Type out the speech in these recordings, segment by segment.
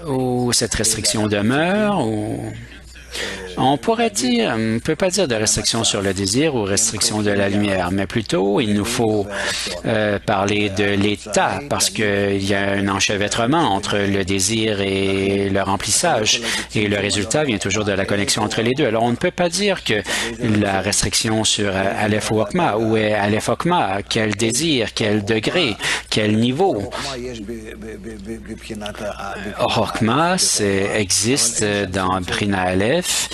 ou cette restriction demeure, ou on pourrait dire, on ne peut pas dire de restriction sur le désir ou restriction de la lumière, mais plutôt il nous faut parler de l'état parce qu'il y a un enchevêtrement entre le désir et le remplissage et le résultat vient toujours de la connexion entre les deux. Alors on ne peut pas dire que la restriction sur Aleph ou Okma, où est Aleph Okma, quel désir, quel degré, quel niveau. Okma existe dans Brina Aleph,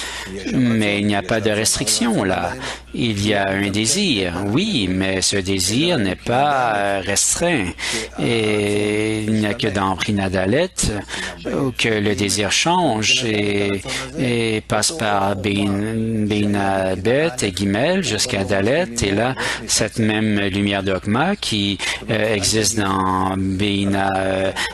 mais il n'y a pas de restriction là. Il y a un désir, oui, mais ce désir n'est pas restreint. Et il n'y a que dans Brina Dalet que le désir change et passe par Bina Bet et Gimel jusqu'à Dalet. Et là, cette même lumière d'Okma qui existe dans Bina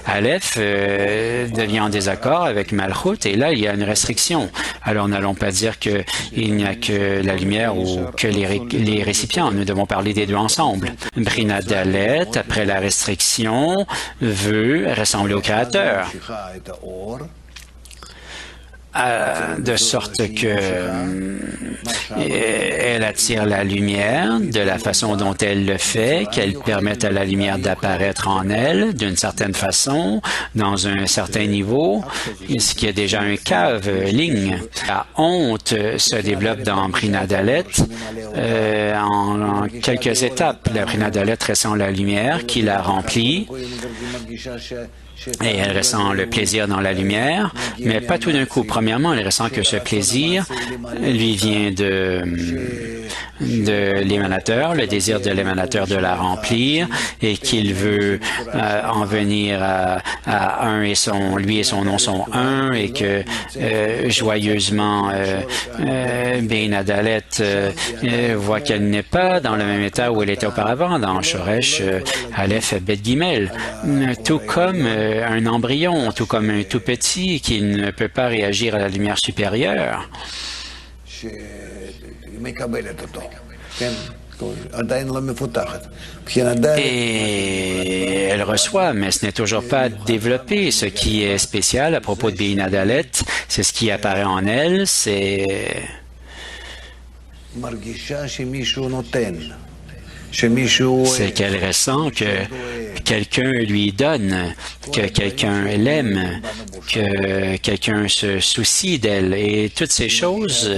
Aleph devient en désaccord avec Malchut. Et là, il y a une restriction. Alors, n'allons pas dire qu'il n'y a que la lumière ou que les récipients. Nous devons parler des deux ensemble. Brina Dalet, après la restriction, veut ressembler au Créateur. De sorte que elle attire la lumière de la façon dont elle le fait, qu'elle permette à la lumière d'apparaître en elle d'une certaine façon, dans un certain niveau, ce qui est déjà un cave, ligne. La honte se développe dans Brina Dalet en quelques étapes. La Brina Dalet ressent la lumière qui la remplit. Et elle ressent le plaisir dans la lumière, mais pas tout d'un coup. Premièrement, elle ressent que ce plaisir lui vient de l'émanateur, le désir de l'émanateur de la remplir et qu'il veut en venir à un et lui et son nom sont un et que joyeusement Bina Dalet voit qu'elle n'est pas dans le même état où elle était auparavant, dans Shoresh, Aleph, Bet Gimel, tout comme un embryon, tout comme un tout petit qui ne peut pas réagir à la lumière supérieure. Et elle reçoit, mais ce n'est toujours pas développé. Ce qui est spécial à propos de Bina Dalet, c'est ce qui apparaît en elle, c'est qu'elle ressent que quelqu'un lui donne, que quelqu'un l'aime, que quelqu'un se soucie d'elle. Et toutes ces choses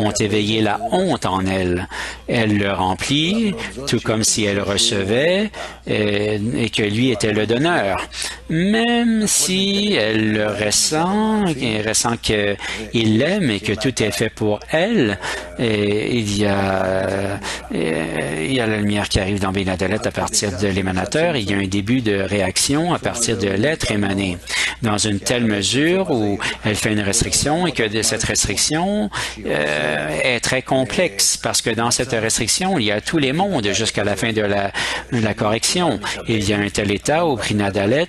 ont éveillé la honte en elle. Elle le remplit, tout comme si elle recevait et que lui était le donneur. Même si elle le ressent, elle ressent qu'il l'aime et que tout est fait pour elle, et il y a la lumière qui arrive dans Bina Dalet à partir de l'émanateur. Il y a un début de réaction à partir de l'être émané, dans une telle mesure où elle fait une restriction et que cette restriction est très complexe parce que dans cette restriction, il y a tous les mondes jusqu'à la fin de la correction. Il y a un tel état au Brina Dalet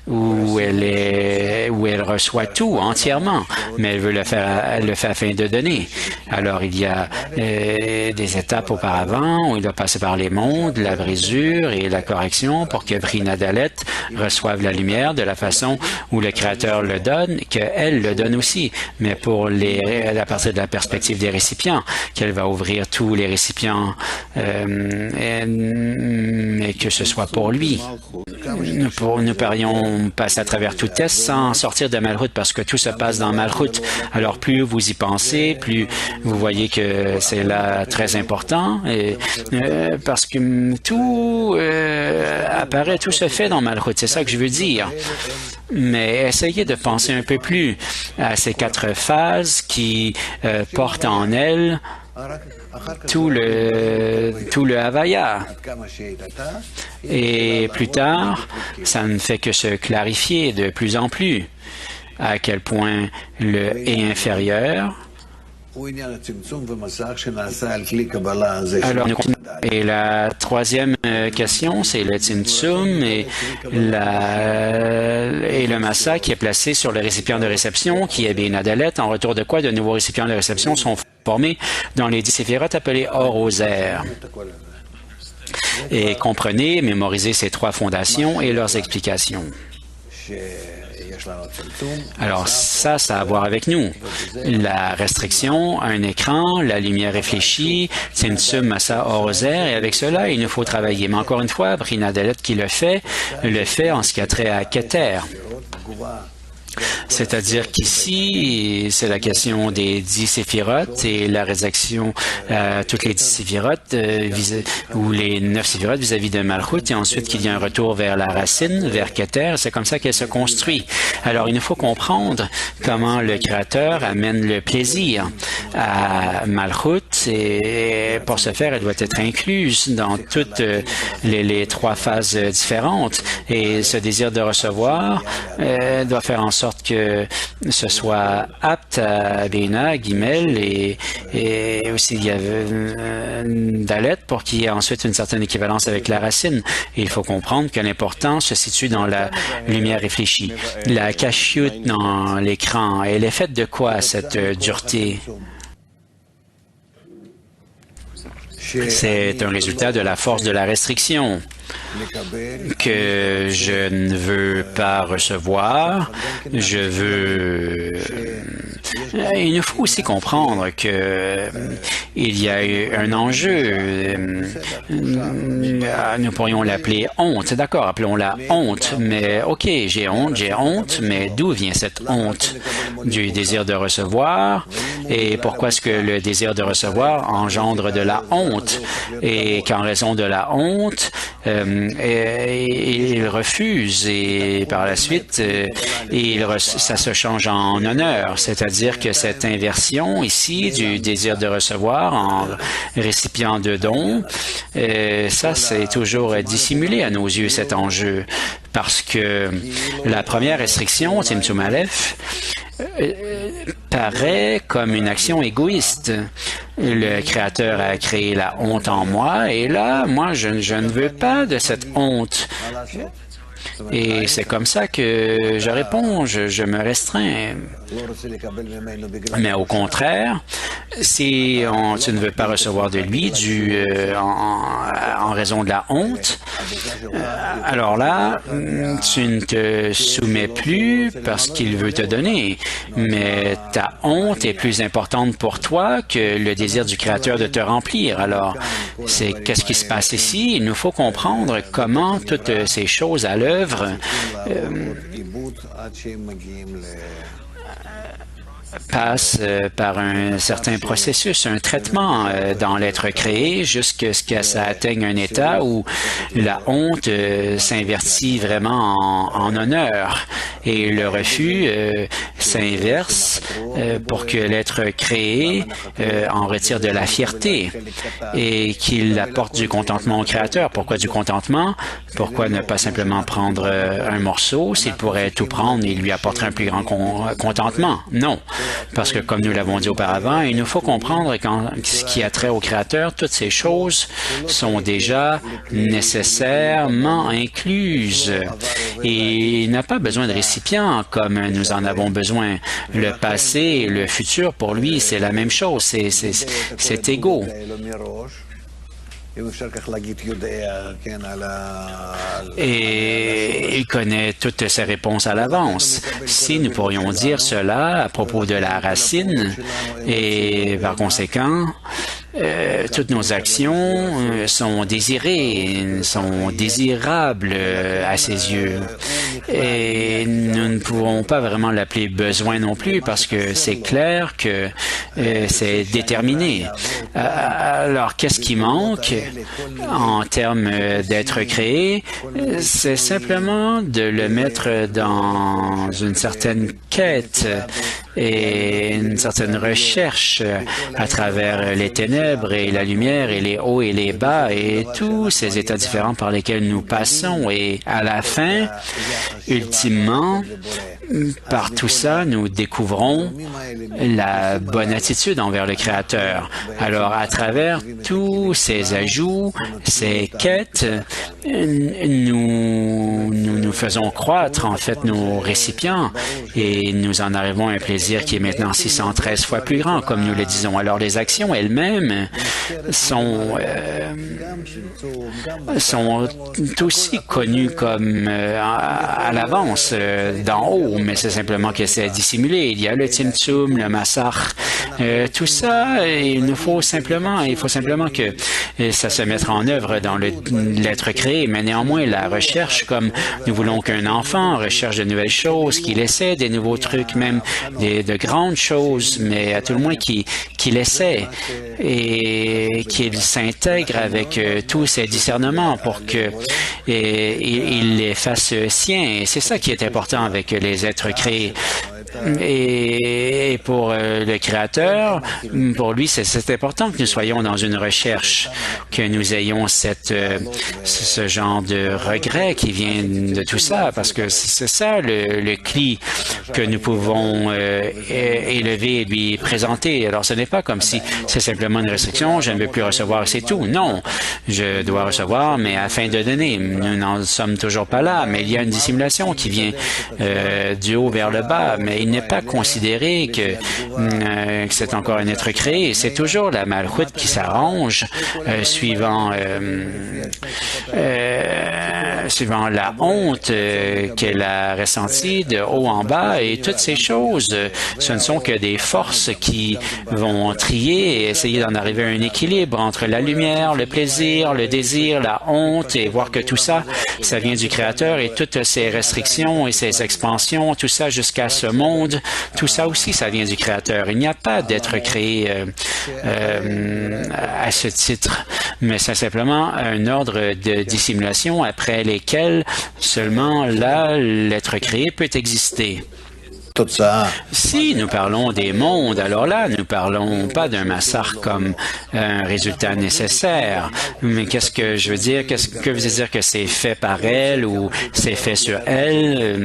où elle reçoit tout entièrement, mais elle veut le faire afin de donner. Alors, il y a des étapes auparavant où il doit passer par les mondes, la brisure et la correction pour que Brina Dalet reçoive la lumière de la façon où le Créateur le donne, qu'elle le donne aussi, mais à partir de la perspective des récipients, qu'elle va ouvrir tous les récipients, mais que ce soit pour lui. Nous pourrions passer à travers tout test sans sortir de Malchut parce que tout se passe dans Malchut. Alors plus vous y pensez, plus vous voyez que c'est là très important parce que tout apparaît, tout se fait dans Malchut. C'est ça que je veux dire. Mais essayez de penser un peu plus à ces 4 phases qui portent en elles tout le Havaya. Et plus tard, ça ne fait que se clarifier de plus en plus à quel point le est inférieur. Alors, et la troisième question, c'est le Tzimtzum et le Massa qui est placé sur le récipient de réception, qui est Bina Dalet, en retour de quoi de nouveaux récipients de réception sont formés dans les 10 séphirotes appelés Orosaires. Et comprenez, mémorisez ces 3 fondations et leurs explications. Alors ça a à voir avec nous. La restriction, un écran, la lumière réfléchie, Tzimtzum Massa Orozer, et avec cela, il nous faut travailler. Mais encore une fois, Brina Dalet qui le fait en ce qui a trait à Keter. C'est-à-dire qu'ici, c'est la question des 10 séphirotes et la rédaction toutes les 10 séphirotes ou les 9 séphirotes vis-à-vis de Malchut et ensuite qu'il y a un retour vers la racine, vers Keter. C'est comme ça qu'elle se construit. Alors, il nous faut comprendre comment le Créateur amène le plaisir à Malchut et pour ce faire, elle doit être incluse dans toutes les 3 phases différentes et ce désir de recevoir doit faire en sorte que ce soit apte à Bina, Gimel et aussi il y a Dalet pour qu'il y ait ensuite une certaine équivalence avec la racine. Et il faut comprendre que l'important se situe dans la lumière réfléchie. La cachiote dans l'écran, elle est faite de quoi cette dureté? C'est un résultat de la force de la restriction que je ne veux pas recevoir. Je veux... Il nous faut aussi comprendre que il y a un enjeu. Nous pourrions l'appeler honte. D'accord, appelons-la honte. Mais OK, j'ai honte, mais d'où vient cette honte? Du désir de recevoir. Et pourquoi est-ce que le désir de recevoir engendre de la honte? Et qu'en raison de la honte, il refuse et par la suite, ça se change en honneur. C'est-à-dire que cette inversion ici du désir de recevoir en récipient de dons, ça c'est toujours dissimulé à nos yeux cet enjeu parce que la première restriction, Tzimtzum Aleph, paraît comme une action égoïste. Le Créateur a créé la honte en moi et là, moi, je ne veux pas de cette honte. Et c'est comme ça que je réponds, je me restreins. Mais au contraire, si tu ne veux pas recevoir de lui en raison de la honte, alors là, tu ne te soumets plus parce qu'il veut te donner. Mais ta honte est plus importante pour toi que le désir du Créateur de te remplir. Alors, qu'est-ce qui se passe ici? Il nous faut comprendre comment toutes ces choses à l'œuvre passe par un certain processus, un traitement dans l'être créé jusqu'à ce que ça atteigne un état où la honte s'invertit vraiment en honneur et le refus s'inverse pour que l'être créé en retire de la fierté et qu'il apporte du contentement au Créateur. Pourquoi du contentement? Pourquoi ne pas simplement prendre un morceau? S'il pourrait tout prendre, il lui apporterait un plus grand contentement. Non. Parce que, comme nous l'avons dit auparavant, il nous faut comprendre qu'en ce qui a trait au Créateur, toutes ces choses sont déjà nécessairement incluses. Et il n'a pas besoin de récipients comme nous en avons besoin. Le passé et le futur, pour lui, c'est la même chose. C'est égaux. Et il connaît toutes ses réponses à l'avance. Si nous pourrions dire cela à propos de la racine, et par conséquent, toutes nos actions sont désirées, sont désirables à ses yeux. Et nous ne pouvons pas vraiment l'appeler besoin non plus parce que c'est clair que c'est déterminé. Alors, qu'est-ce qui manque en termes d'être créé? C'est simplement de le mettre dans une certaine quête et une certaine recherche à travers les ténèbres et la lumière et les hauts et les bas et tous ces états différents par lesquels nous passons. Et à la fin, ultimement, par tout ça, nous découvrons la bonne attitude envers le Créateur. Alors, à travers tous ces ajouts, ces quêtes, nous faisons croître en fait nos récipients et nous en arrivons à un plaisir qui est maintenant 613 fois plus grand, comme nous le disons. Alors les actions elles-mêmes sont aussi connues comme à l'avance d'en haut, mais c'est simplement que c'est dissimulé. Il y a le Tzimtzum, le Massach, tout ça, il faut simplement que ça se mette en œuvre dans l'être créé, mais néanmoins la recherche, comme nous voulons qu'un enfant recherche de nouvelles choses, qu'il essaie des nouveaux trucs, même de grandes choses, mais à tout le moins qu'il essaie et qu'il s'intègre avec tous ses discernements pour que il les fasse siens. Et c'est ça qui est important avec les êtres créés. Et pour le Créateur, pour lui, c'est important que nous soyons dans une recherche, que nous ayons ce genre de regret qui vient de tout ça, parce que c'est ça le cli que nous pouvons élever et lui présenter. Alors, ce n'est pas comme si c'est simplement une restriction, je ne veux plus recevoir, c'est tout. Non, je dois recevoir, mais afin de donner. Nous n'en sommes toujours pas là, mais il y a une dissimulation qui vient du haut vers le bas, mais il n'est pas considéré que c'est encore un être créé. C'est toujours la malchoute qui s'arrange suivant la honte qu'elle a ressentie de haut en bas, et toutes ces choses, ce ne sont que des forces qui vont trier et essayer d'en arriver à un équilibre entre la lumière, le plaisir, le désir, la honte, et voir que tout ça, ça vient du Créateur, et toutes ces restrictions et ces expansions, tout ça jusqu'à ce monde, tout ça aussi, ça vient du Créateur. Il n'y a pas d'être créé à ce titre, mais c'est simplement un ordre de dissimulation après lesquels seulement là, l'être créé peut exister. Tout ça. Si nous parlons des mondes, alors là, nous parlons pas d'un massacre comme un résultat nécessaire. Mais qu'est-ce que je veux dire? Qu'est-ce que veut dire que c'est fait par elle ou c'est fait sur elle?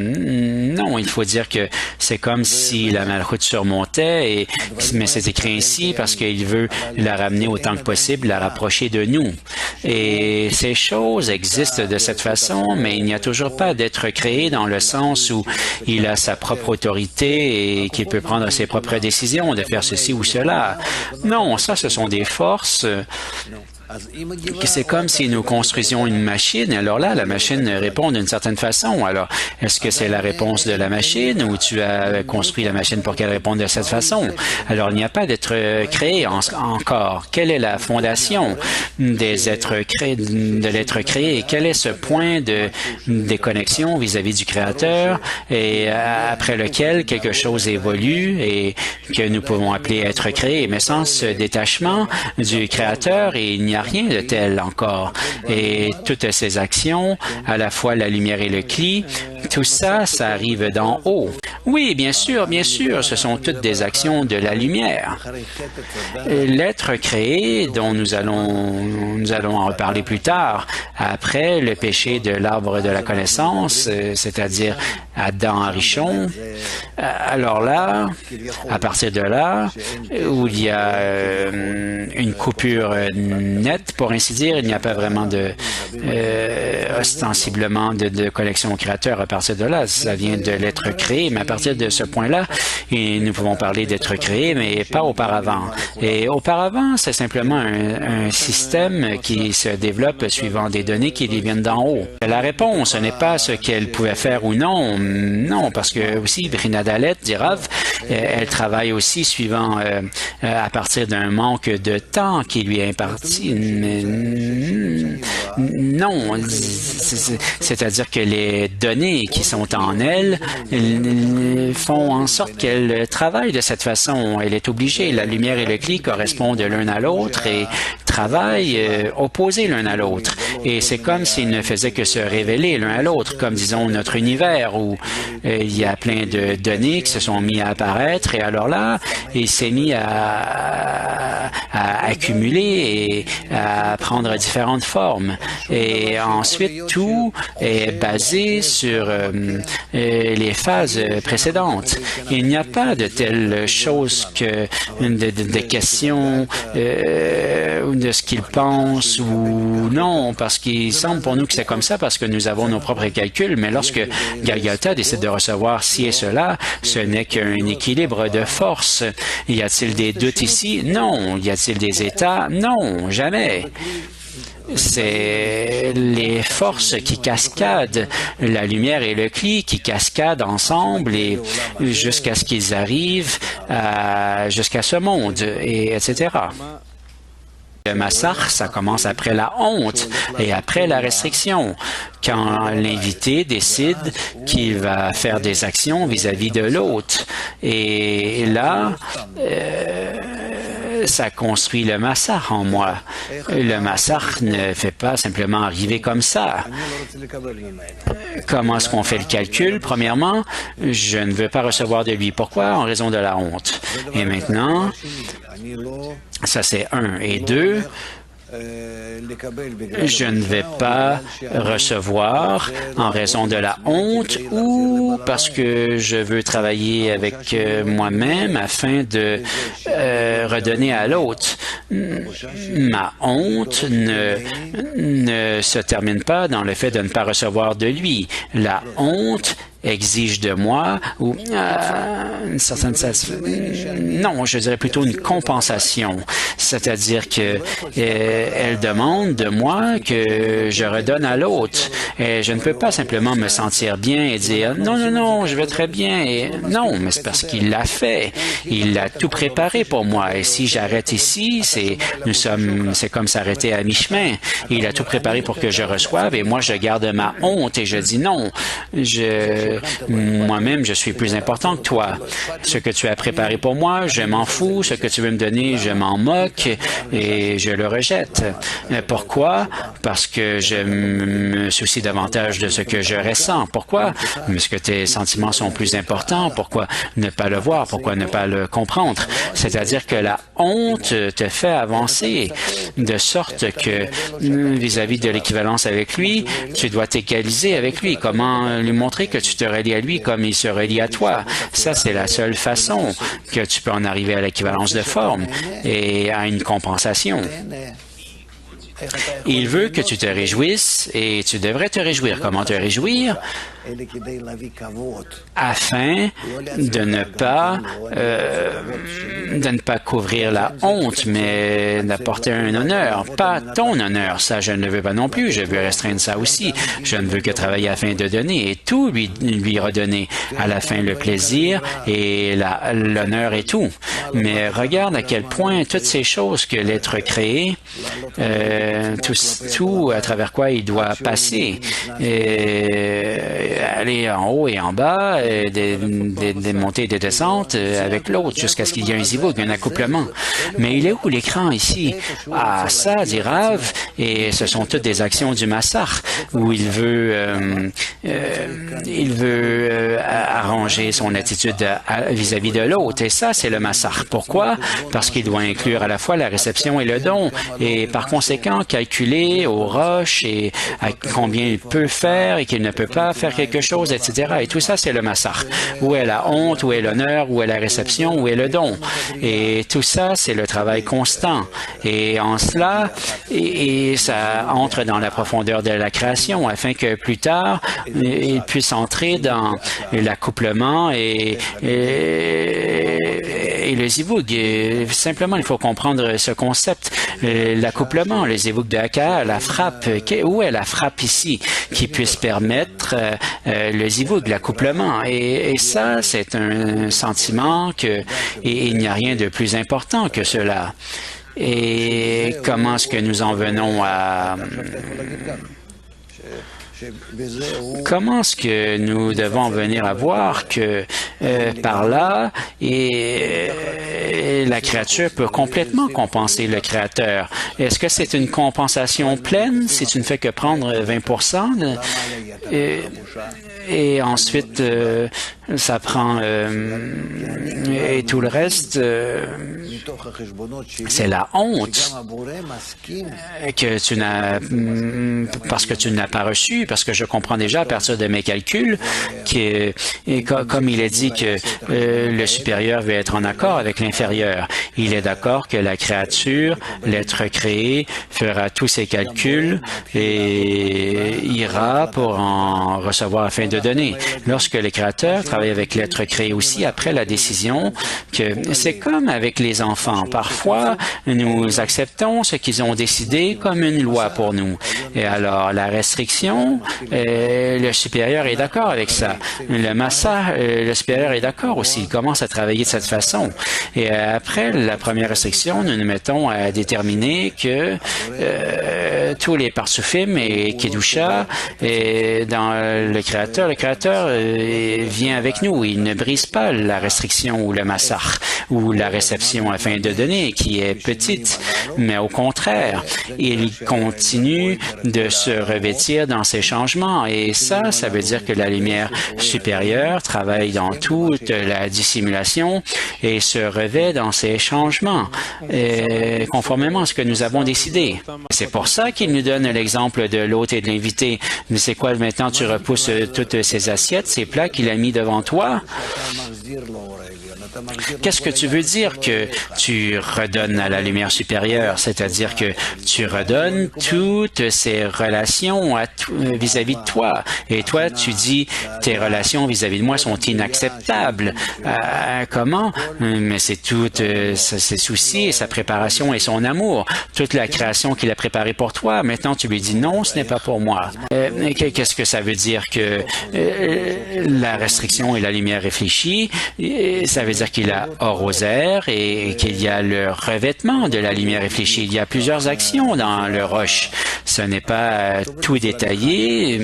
Non, il faut dire que c'est comme si la malchoute surmontait, mais c'est écrit ainsi parce qu'il veut la ramener autant que possible, la rapprocher de nous. Et ces choses existent de cette façon, mais il n'y a toujours pas d'être créé dans le sens où il a sa propre autorité et qu'il peut prendre ses propres décisions de faire ceci ou cela. Non, ça, ce sont des forces. C'est comme si nous construisions une machine. Alors là, la machine répond d'une certaine façon. Alors, est-ce que c'est la réponse de la machine ou tu as construit la machine pour qu'elle réponde de cette façon? Alors, il n'y a pas d'être créé encore. Quelle est la fondation des êtres créés, de l'être créé? Quel est ce point de déconnexion vis-à-vis du Créateur et après lequel quelque chose évolue et que nous pouvons appeler être créé, mais sans ce détachement du Créateur, il n'y a rien de tel encore. Et toutes ces actions, à la fois la lumière et le cli, tout ça, ça arrive d'en haut. Oui, bien sûr, ce sont toutes des actions de la lumière. L'être créé, dont nous allons en reparler plus tard, après le péché de l'arbre de la connaissance, c'est-à-dire Adam Arichon, alors là, à partir de là, où il y a une coupure nette, pour ainsi dire, il n'y a pas vraiment ostensiblement de connexion au Créateur. À partir de là, ça vient de l'être créé, mais à partir de ce point-là, nous pouvons parler d'être créé, mais pas auparavant. Et auparavant, c'est simplement un système qui se développe suivant des données qui lui viennent d'en haut. La réponse, ce n'est pas ce qu'elle pouvait faire ou non. Non, parce que aussi, Brina Dalet, dit Rav, elle travaille aussi suivant à partir d'un manque de temps qui lui est imparti. Non, c'est-à-dire que les données qui sont en elle font en sorte qu'elle travaille de cette façon. Elle est obligée. La lumière et le cli correspondent l'un à l'autre et travaillent opposés l'un à l'autre. Et c'est comme s'ils ne faisaient que se révéler l'un à l'autre, comme disons notre univers où il y a plein de données qui se sont mis à apparaître disparaître. Et alors là, il s'est mis à accumuler et à prendre différentes formes. Et ensuite, tout est basé sur les phases précédentes. Il n'y a pas de telle chose que des questions de ce qu'ils pensent ou non, parce qu'il semble pour nous que c'est comme ça, parce que nous avons nos propres calculs, mais lorsque Golgotha décide de recevoir ci et cela, ce n'est qu'un équilibre de force. Y a-t-il des doutes ici? Non. Y a-t-il des états? Non, jamais. C'est les forces qui cascadent, la lumière et le cli qui cascadent ensemble et jusqu'à ce qu'ils arrivent jusqu'à ce monde, et etc. Le massacre, ça commence après la honte et après la restriction, quand l'invité décide qu'il va faire des actions vis-à-vis de l'autre. Et là, ça construit le massacre en moi. Le massacre ne fait pas simplement arriver comme ça. Comment est-ce qu'on fait le calcul? Premièrement, je ne veux pas recevoir de lui. Pourquoi? En raison de la honte. Et maintenant, ça c'est 1. Et 2, je ne vais pas recevoir en raison de la honte ou parce que je veux travailler avec moi-même afin de redonner à l'autre. Ma honte ne se termine pas dans le fait de ne pas recevoir de lui. La honte exige de moi ou une certaine non, je dirais plutôt une compensation, c'est-à-dire que elle demande de moi que je redonne à l'autre. Et je ne peux pas simplement me sentir bien et dire non, non, non, je vais très bien. Et non, mais c'est parce qu'il l'a fait. Il a tout préparé pour moi. Et si j'arrête ici, c'est comme s'arrêter à mi-chemin. Il a tout préparé pour que je reçoive et moi je garde ma honte et je dis non. Moi-même, je suis plus important que toi. Ce que tu as préparé pour moi, je m'en fous. Ce que tu veux me donner, je m'en moque et je le rejette. Pourquoi? Parce que je me soucie davantage de ce que je ressens. Pourquoi? Parce que tes sentiments sont plus importants. Pourquoi ne pas le voir? Pourquoi ne pas le comprendre? C'est-à-dire que la honte te fait avancer de sorte que vis-à-vis de l'équivalence avec lui, tu dois t'égaliser avec lui. Comment lui montrer que tu te relie à lui comme il se relie à toi? Ça, c'est la seule façon que tu peux en arriver à l'équivalence de forme et à une compensation. Il veut que tu te réjouisses et tu devrais te réjouir. Comment te réjouir? Afin de ne pas couvrir la honte, mais d'apporter un honneur, pas ton honneur. Ça, je ne le veux pas non plus. Je veux restreindre ça aussi. Je ne veux que travailler afin de donner et tout lui redonner. À la fin, le plaisir et l'honneur et tout. Mais regarde à quel point toutes ces choses que l'être créé, tout à travers quoi il doit passer, aller en haut et en bas, des montées et des descentes avec l'autre jusqu'à ce qu'il y ait un zivug, un accouplement. Mais il est où l'écran ici? Ah, ça, dit Rav, et ce sont toutes des actions du massacre où il veut arranger son attitude vis-à-vis de l'autre. Et ça, c'est le massacre. Pourquoi? Parce qu'il doit inclure à la fois la réception et le don. Et par conséquent, calculer aux roches et à combien il peut faire et qu'il ne peut pas faire quelque chose, etc. Et tout ça, c'est le massacre. Où est la honte, où est l'honneur, où est la réception, où est le don. Et tout ça, c'est le travail constant. Et en cela, et ça entre dans la profondeur de la création afin que plus tard, il puisse entrer dans l'accouplement et le zivug. Et simplement, il faut comprendre ce concept. L'accouplement, le zivug de Haka, la frappe. Où est la frappe ici qui puisse permettre le zivug, l'accouplement? Et ça, c'est un sentiment que et il n'y a rien de plus important que cela. Et comment est-ce que nous en venons à... Comment est-ce que nous devons venir à voir que par là, la créature peut complètement compenser le créateur? Est-ce que c'est une compensation pleine si tu ne fais que prendre 20 et ensuite ça prend et tout le reste, c'est la honte que tu n'as parce que tu ne l'as pas reçu, parce que je comprends déjà à partir de mes calculs que, comme il est dit que le supérieur veut être en accord avec l'inférieur, il est d'accord que la créature, l'être créé, fera tous ses calculs et ira pour en recevoir afin de donner. Lorsque le créateur travaille avec l'être créé aussi après la décision, que c'est comme avec les enfants. Parfois, nous acceptons ce qu'ils ont décidé comme une loi pour nous. Et alors, la restriction, le supérieur est d'accord avec ça. Le massa, le supérieur est d'accord aussi. Il commence à travailler de cette façon. Et après la première restriction, nous nous mettons à déterminer que tous les parsufim et kedusha et dans le créateur vient avec nous. Il ne brise pas la restriction ou le massar ou la réception afin de donner qui est petite, mais au contraire, il continue de se revêtir dans ces changements et ça veut dire que la lumière supérieure travaille dans toute la dissimulation et se revêt dans ces changements conformément à ce que nous avons décidé. C'est pour ça qu'il nous donne l'exemple de l'hôte et de l'invité. Mais c'est quoi maintenant? Tu repousses toutes ces assiettes, ces plats qu'il a mis devant toi? Qu'est-ce que tu veux dire que tu redonnes à la lumière supérieure? C'est-à-dire que tu redonnes toutes ces relations vis-à-vis de toi. Et toi, tu dis, tes relations vis-à-vis de moi sont inacceptables. Comment? Mais c'est toutes ses soucis et sa préparation et son amour. Toute la création qu'il a préparée pour toi. Maintenant, tu lui dis, non, ce n'est pas pour moi. Qu'est-ce que ça veut dire que la restriction et la lumière réfléchie? Ça veut dire qu'il a or aux airs et qu'il y a le revêtement de la lumière réfléchie. Il y a plusieurs actions dans le roche. Ce n'est pas tout détaillé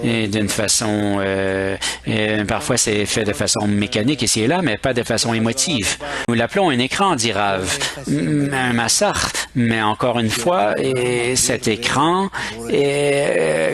d'une façon... parfois, c'est fait de façon mécanique ici et là, mais pas de façon émotive. Nous l'appelons un écran, dit Rav, un massar. Mais encore une fois, cet écran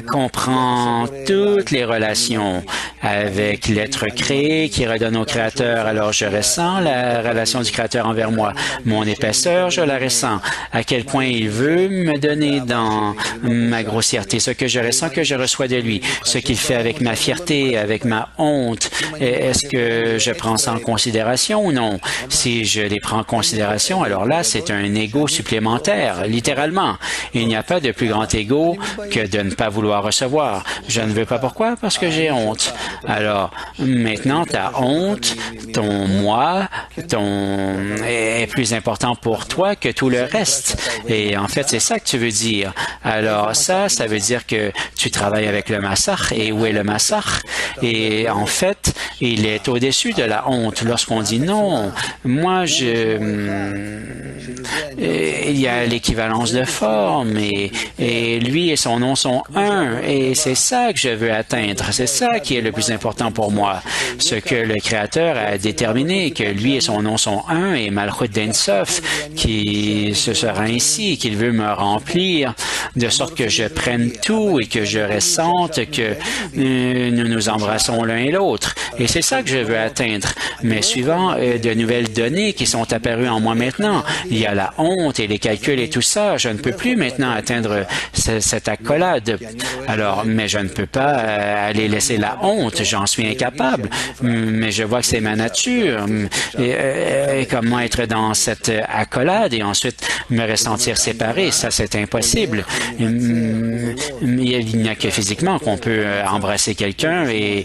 comprend toutes les relations avec l'être créé qui redonne au Créateur. Alors, je ressens la relation du Créateur envers moi. Mon épaisseur, je la ressens. À quel point il veut me donner dans ma grossièreté, ce que je ressens, que je reçois de lui, ce qu'il fait avec ma fierté, avec ma honte. Est-ce que je prends ça en considération ou non? Si je les prends en considération, alors là, c'est un ego supplémentaire, littéralement. Il n'y a pas de plus grand ego que de ne pas vouloir recevoir. Je ne veux pas pourquoi? Parce que j'ai honte. Alors, maintenant, ta honte, ton moi, est plus important pour toi que tout le reste. Et en fait, c'est ça que tu veux dire. Alors, ça veut dire que tu travailles avec le massar. Et où est le massar? Et en fait, il est au-dessus de la honte. Lorsqu'on dit non, moi, il y a l'équivalence de forme et lui et son nom sont un. Et c'est ça que je veux atteindre. C'est ça qui est le plus important pour moi. Ce que le Créateur a déterminé, que lui et son nom sont un, et Malchut d'Ensof, qui ce sera ainsi, qu'il veut me remplir, de sorte que je prenne tout et que je ressente que nous nous embrassons l'un et l'autre. Et c'est ça que je veux atteindre. Mais suivant de nouvelles données qui sont apparues en moi maintenant, il y a la honte et les calculs et tout ça. Je ne peux plus maintenant atteindre cette accolade. Alors, mais je ne peux pas aller laisser la honte. J'en suis incapable. Mais je vois que c'est ma nature. Et comment être dans cette accolade et ensuite me ressentir séparé, ça c'est impossible. Il n'y a que physiquement qu'on peut embrasser quelqu'un et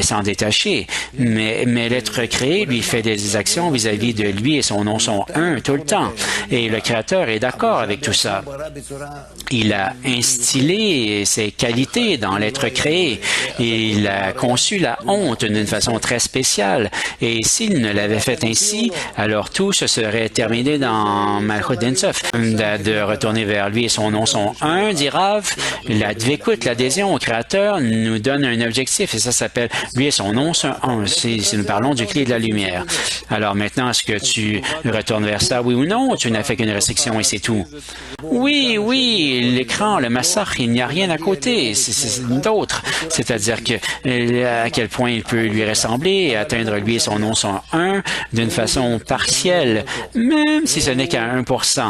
s'en détacher. Mais l'être créé, lui, fait des actions vis-à-vis de lui et son nom sont un tout le temps. Et le Créateur est d'accord avec tout ça. Il a instillé ses qualités dans l'être créé. Il a conçu la honte d'une façon très spéciale. Et s'il ne l'avait fait ainsi, alors tout se serait terminé dans Malchut d'Ensof. De retourner vers lui et son nom sont un, dit Rav. La dvékut, l'adhésion au Créateur, nous donne un objectif et ça s'appelle lui et son nom sont un. Si nous parlons du clé de la lumière. Alors maintenant, est-ce que tu retournes vers ça, oui ou non? Tu n'as fait qu'une restriction et c'est tout. Oui, oui, l'écran, le massacre, il n'y a rien à côté. C'est d'autre. C'est-à-dire que à quel point il peut lui ressembler et atteindre lui et son nom sont un d'une façon partielle, même si ce n'est qu'à 1%.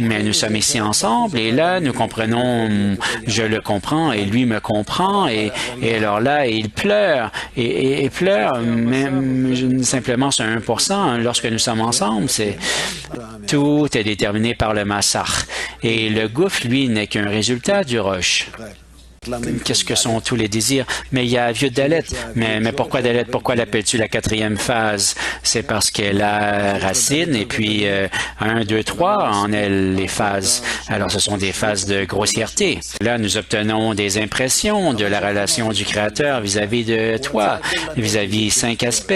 Mais nous sommes ici ensemble et là, nous comprenons, je le comprends et lui me comprend et alors là, il pleure et pleure, même simplement sur 1%. Lorsque nous sommes ensemble, tout est déterminé par le massacre. Et le gouffre, lui, n'est qu'un résultat du roche. Qu'est-ce que sont tous les désirs? Mais il y a vieux Dalet. Mais pourquoi Dalet? Pourquoi l'appelles-tu la quatrième phase? C'est parce qu'elle a racine et puis 1, 2, 3 en elle, les phases. Alors, ce sont des phases de grossièreté. Là, nous obtenons des impressions de la relation du Créateur vis-à-vis de toi, vis-à-vis 5 aspects,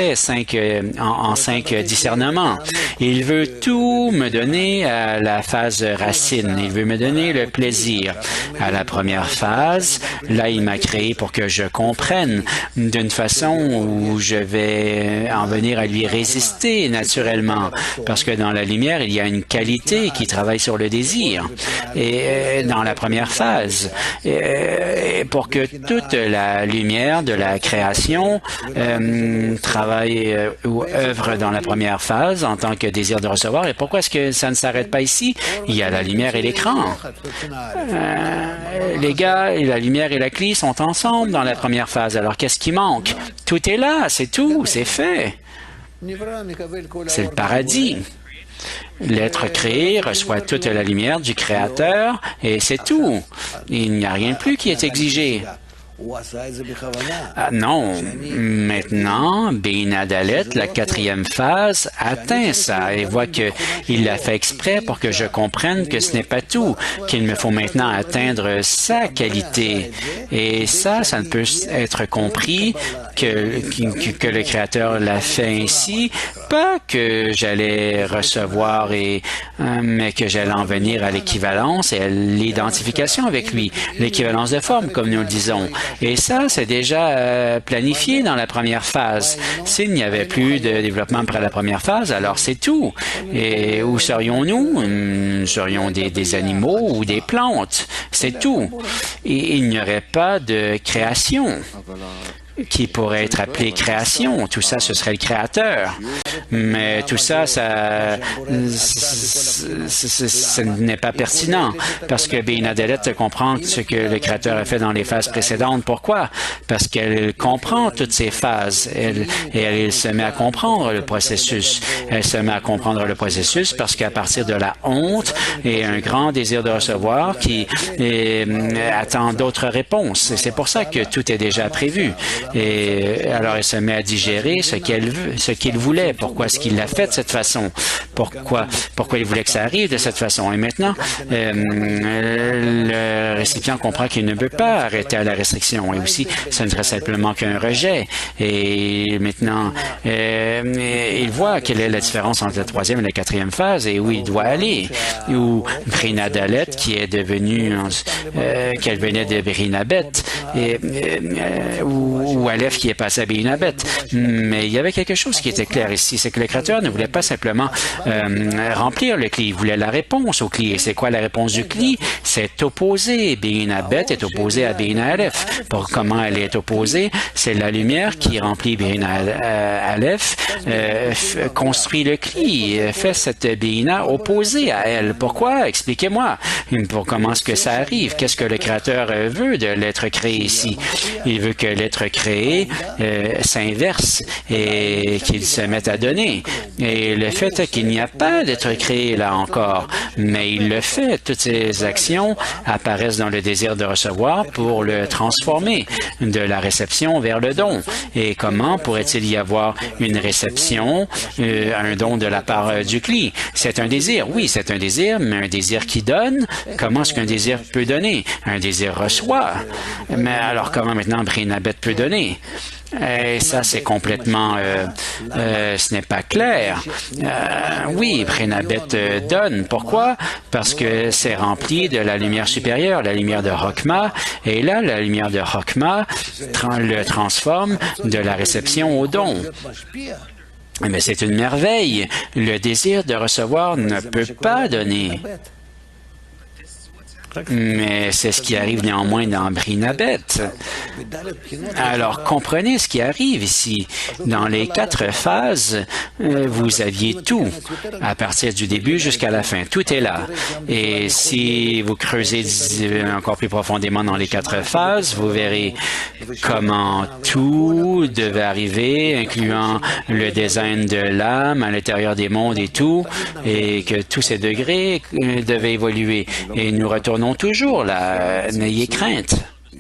en 5 discernements. Il veut tout me donner à la phase racine. Il veut me donner le plaisir. À la première phase, là, il m'a créé pour que je comprenne d'une façon où je vais en venir à lui résister naturellement. Parce que dans la lumière, il y a une qualité qui travaille sur le désir. Et dans la première phase, pour que toute la lumière de la création travaille ou œuvre dans la première phase en tant que désir de recevoir. Et pourquoi est-ce que ça ne s'arrête pas ici? Il y a la lumière et l'écran. Les gars, la lumière et la clé sont ensemble dans la première phase. Alors, qu'est-ce qui manque? Tout est là, c'est tout, c'est fait. C'est le paradis. L'être créé reçoit toute la lumière du Créateur et c'est tout. Il n'y a rien de plus qui est exigé. Non, maintenant, Bina Dalet, la quatrième phase, atteint ça et voit qu'il l'a fait exprès pour que je comprenne que ce n'est pas tout, qu'il me faut maintenant atteindre sa qualité. Et ça ne peut être compris que le Créateur l'a fait ainsi, pas que j'allais recevoir mais que j'allais en venir à l'équivalence et à l'identification avec lui, l'équivalence de forme, comme nous le disons. Et ça, c'est déjà planifié dans la première phase. S'il n'y avait plus de développement après la première phase, alors c'est tout. Et où serions-nous? Nous serions des animaux ou des plantes. C'est tout. Et il n'y aurait pas de création qui pourrait être appelé création. Tout ça, ce serait le Créateur. Mais tout ça, ce n'est pas pertinent parce que Bina Dalet comprend ce que le Créateur a fait dans les phases précédentes. Pourquoi? Parce qu'elle comprend toutes ces phases elle se met à comprendre le processus. Elle se met à comprendre le processus parce qu'à partir de la honte et un grand désir de recevoir qui attend d'autres réponses. C'est pour ça que tout est déjà prévu. Et alors, elle se met à digérer ce qu'il voulait. Pourquoi est-ce qu'il l'a fait de cette façon? Pourquoi il voulait que ça arrive de cette façon? Et maintenant, le récipient comprend qu'il ne peut pas arrêter à la restriction. Et aussi, ce ne serait simplement qu'un rejet. Et maintenant, il voit quelle est la différence entre la troisième et la quatrième phase et où il doit aller. Ou Brina Dalet, qui est devenue, qu'elle venait de Brinabet, ou Aleph qui est passé à Brinabet. Mais il y avait quelque chose qui était clair ici, c'est que le Créateur ne voulait pas simplement remplir le cli, il voulait la réponse au cli. Et c'est quoi la réponse du cli? C'est opposé. Brinabet est opposé à Bina Aleph. Pour comment elle est opposée? C'est la lumière qui remplit Bina Aleph, construit le cli, fait cette Bina opposée à elle. Pourquoi? Expliquez-moi. Pour comment est-ce que ça arrive? Qu'est-ce que le Créateur veut de l'être créé ici? Il veut que l'être créé s'inverse et qu'il se mette à donner. Et le fait est qu'il n'y a pas d'être créé là encore, mais il le fait. Toutes ces actions apparaissent dans le désir de recevoir pour le transformer de la réception vers le don. Et comment pourrait-il y avoir une réception, un don de la part du cli? C'est un désir, oui, c'est un désir, mais un désir qui donne. Comment est-ce qu'un désir peut donner? Un désir reçoit. Mais alors comment maintenant Brinabet peut donner? Et ça, c'est complètement, ce n'est pas clair. Oui, Prenabet donne. Pourquoi? Parce que c'est rempli de la lumière supérieure, la lumière de Rokhma. Et là, la lumière de Rokhma le transforme de la réception au don. Mais c'est une merveille. Le désir de recevoir ne peut pas donner. Mais c'est ce qui arrive néanmoins dans Brinabet. Alors, comprenez ce qui arrive ici. Dans les 4 phases, vous aviez tout, à partir du début jusqu'à la fin. Tout est là. Et si vous creusez encore plus profondément dans les 4 phases, vous verrez comment tout devait arriver, incluant le design de l'âme à l'intérieur des mondes et tout, et que tous ces degrés devaient évoluer. Et nous retournons toujours là, n'ayez crainte.